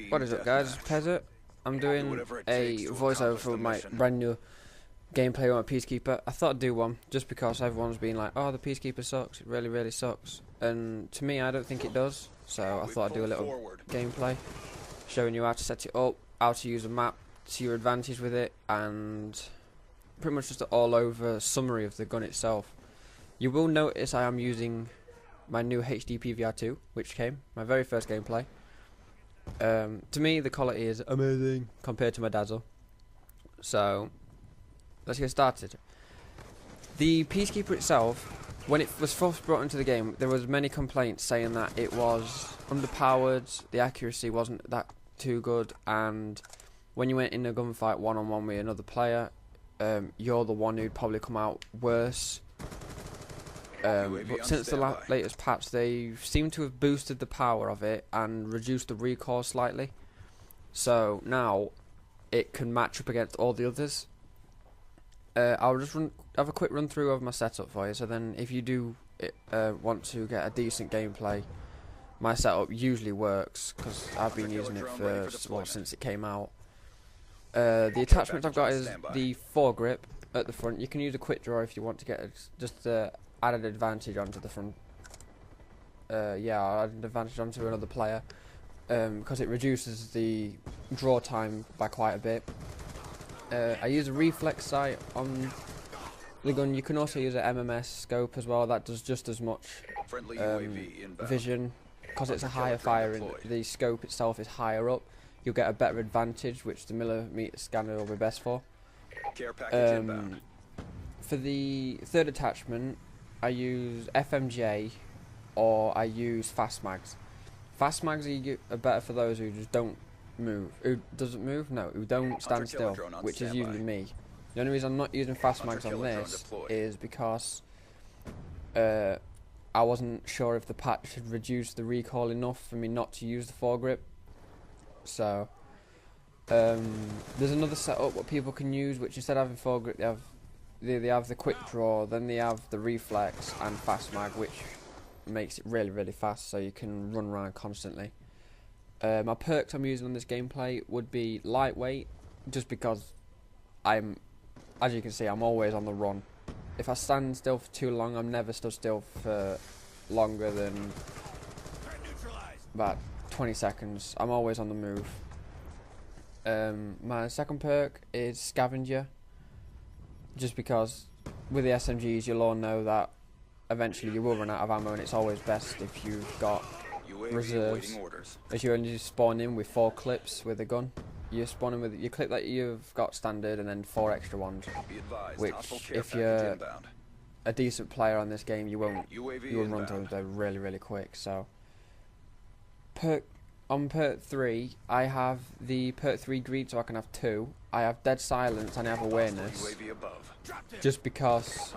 What is up, guys? It's Pezza. I'm doing a voiceover for my brand new gameplay on Peacekeeper. I thought I'd do one just because everyone's been like, "Oh, the Peacekeeper sucks. It really, really sucks." And to me, I don't think it does. So I thought I'd do a little gameplay showing you how to set it up, how to use a map to your advantage with it, and pretty much just an all-over summary of the gun itself. You will notice I am using my new HD PVR2, which came my very first gameplay. To me, the quality is amazing compared to my Dazzle. So let's get started. The Peacekeeper itself, when it was first brought into the game, there was many complaints saying that it was underpowered, the accuracy wasn't that too good, and when you went in a gunfight one-on-one with another player, you're the one who'd probably come out worse. But since the latest patch, they seem to have boosted the power of it and reduced the recoil slightly. So now it can match up against all the others. I'll just have a quick run through of my setup for you. So then, if you do want to get a decent gameplay, my setup usually works because I've been using it for since it came out. The attachment I've got is the foregrip at the front. You can use a quick draw if you want to get just added advantage onto the front. I'll add an advantage onto another player because it reduces the draw time by quite a bit. I use a reflex sight on the gun. You can also use an MMS scope as well. That does just as much vision because it's a higher fire and the scope itself is higher up. You'll get a better advantage, which the millimeter scanner will be best for. For the third attachment, I use FMJ or I use fast mags. Fast mags are better for those who just don't move. Who doesn't move? No, who don't stand still, which is usually me. The only reason I'm not using fast mags on this is because I wasn't sure if the patch had reduced the recoil enough for me not to use the foregrip. So there's another setup what people can use, which instead of having foregrip, they have the quick draw, then they have the reflex and fast mag, which makes it really, really fast, so you can run around constantly. My perks I'm using on this gameplay would be lightweight, just because as you can see, I'm always on the run. If I stand still for too long, I'm never stood still for longer than about 20 seconds. I'm always on the move. My second perk is Scavenger, just because with the SMGs you'll all know that eventually you will run out of ammo, and it's always best if you've got reserves, as you only spawn in with 4 clips with a gun. You spawn in with your clip that you've got standard and then 4 extra ones, which if you're a decent player on this game, you will run through them really, really quick. So on perk 3, I have the perk 3 greed, so I can have 2. I have dead silence and I have awareness, just because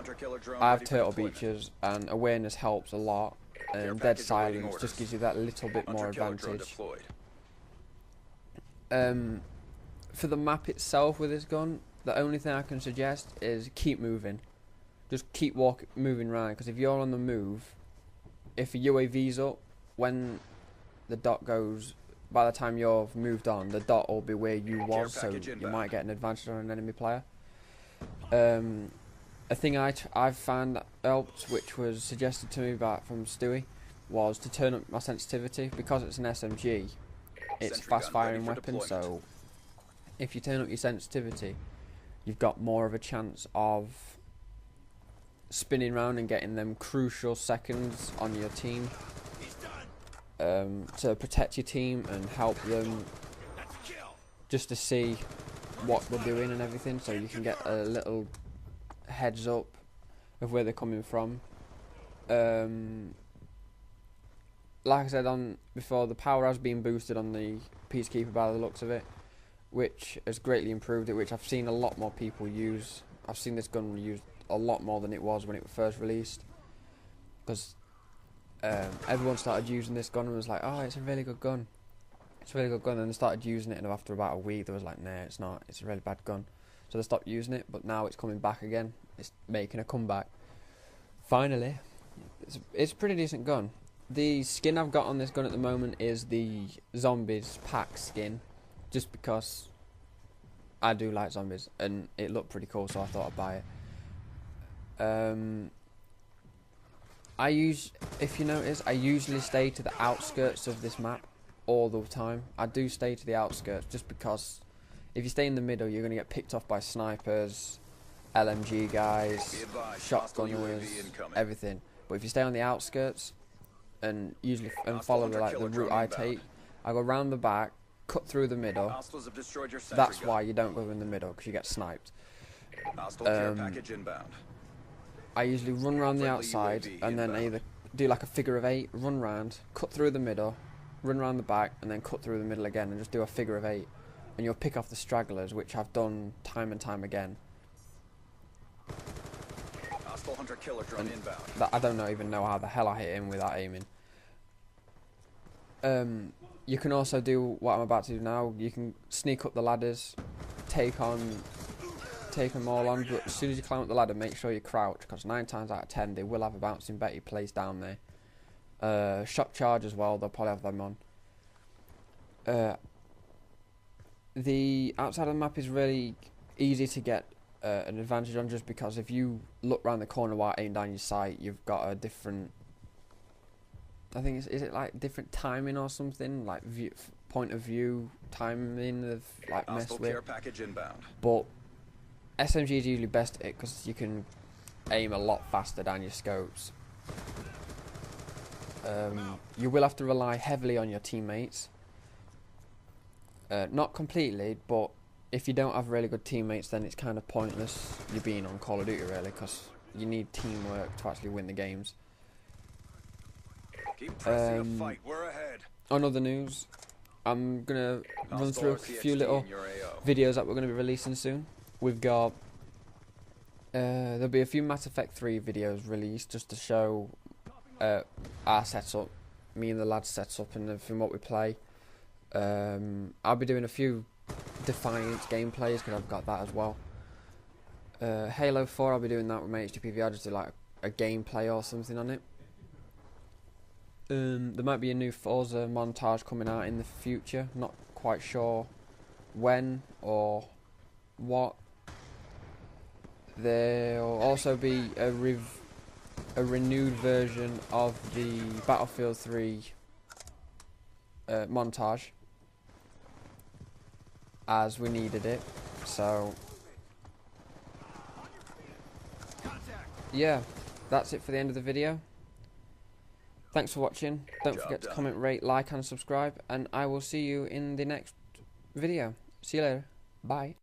I have turtle beaches and awareness helps a lot, and dead silence just gives you that little bit more advantage. For the map itself with this gun, the only thing I can suggest is keep moving. Just keep moving around, because if you're on the move, if a UAV's up, when the dot goes, by the time you've moved on, the dot will be where you was, so you might get an advantage on an enemy player. A thing I've found that helped, which was suggested to me from Stewie, was to turn up my sensitivity. Because it's an SMG, it's a fast firing weapon, so if you turn up your sensitivity, you've got more of a chance of spinning around and getting them crucial seconds on your team, to protect your team and help them, just to see what they're doing and everything, so you can get a little heads up of where they're coming from. Like I said before, the power has been boosted on the Peacekeeper by the looks of it, which has greatly improved it, which I've seen a lot more people use. I've seen this gun used a lot more than it was when it was first released, because everyone started using this gun and was like, "Oh, it's a really good gun. It's a really good gun," and they started using it, and after about a week they was like, "Nah, it's not. It's a really bad gun." So they stopped using it, but now it's coming back again. It's making a comeback. Finally, it's a pretty decent gun. The skin I've got on this gun at the moment is the Zombies pack skin, just because I do like zombies and it looked pretty cool, so I thought I'd buy it. If you notice, I usually stay to the outskirts of this map all the time. I do stay to the outskirts just because if you stay in the middle, you're going to get picked off by snipers, LMG guys, shotgunners, everything. But if you stay on the outskirts and follow the route I take, I go round the back, cut through the middle. That's why you don't go in the middle, because you get sniped. I usually run around the outside and then either do like a figure of 8, run round, cut through the middle, run around the back, and then cut through the middle again and just do a figure of 8. And you'll pick off the stragglers, which I've done time and time again. I don't even know how the hell I hit him without aiming. You can also do what I'm about to do now. You can sneak up the ladders, take them all on, but as soon as you climb up the ladder, make sure you crouch, because 9 times out of 10 they will have a bouncing Betty placed down there. Shock charge as well, they'll probably have them on. The outside of the map is really easy to get an advantage on, just because if you look round the corner while aiming down your sight, you've got a different, I think is it like different timing or something, like point of view timing of like mess with. But SMG is usually best at it because you can aim a lot faster down your scopes. You will have to rely heavily on your teammates. Not completely, but if you don't have really good teammates, then it's kind of pointless you being on Call of Duty, really, because you need teamwork to actually win the games. On other news, I'm gonna run through a few little videos that we're gonna be releasing soon. We've got there'll be a few Mass Effect 3 videos released just to show our setup, me and the lads' setup, and everything what we play. I'll be doing a few Defiance gameplays because I've got that as well. Halo 4, I'll be doing that with my HDPV. I'll just do like a gameplay or something on it. There might be a new Forza montage coming out in the future. Not quite sure when or what. There'll also be a renewed version of the Battlefield 3 montage, as we needed it. So yeah, that's it for the end of the video. Thanks for watching. Don't forget to comment, rate, like and subscribe, and I will see you in the next video. See you later. Bye.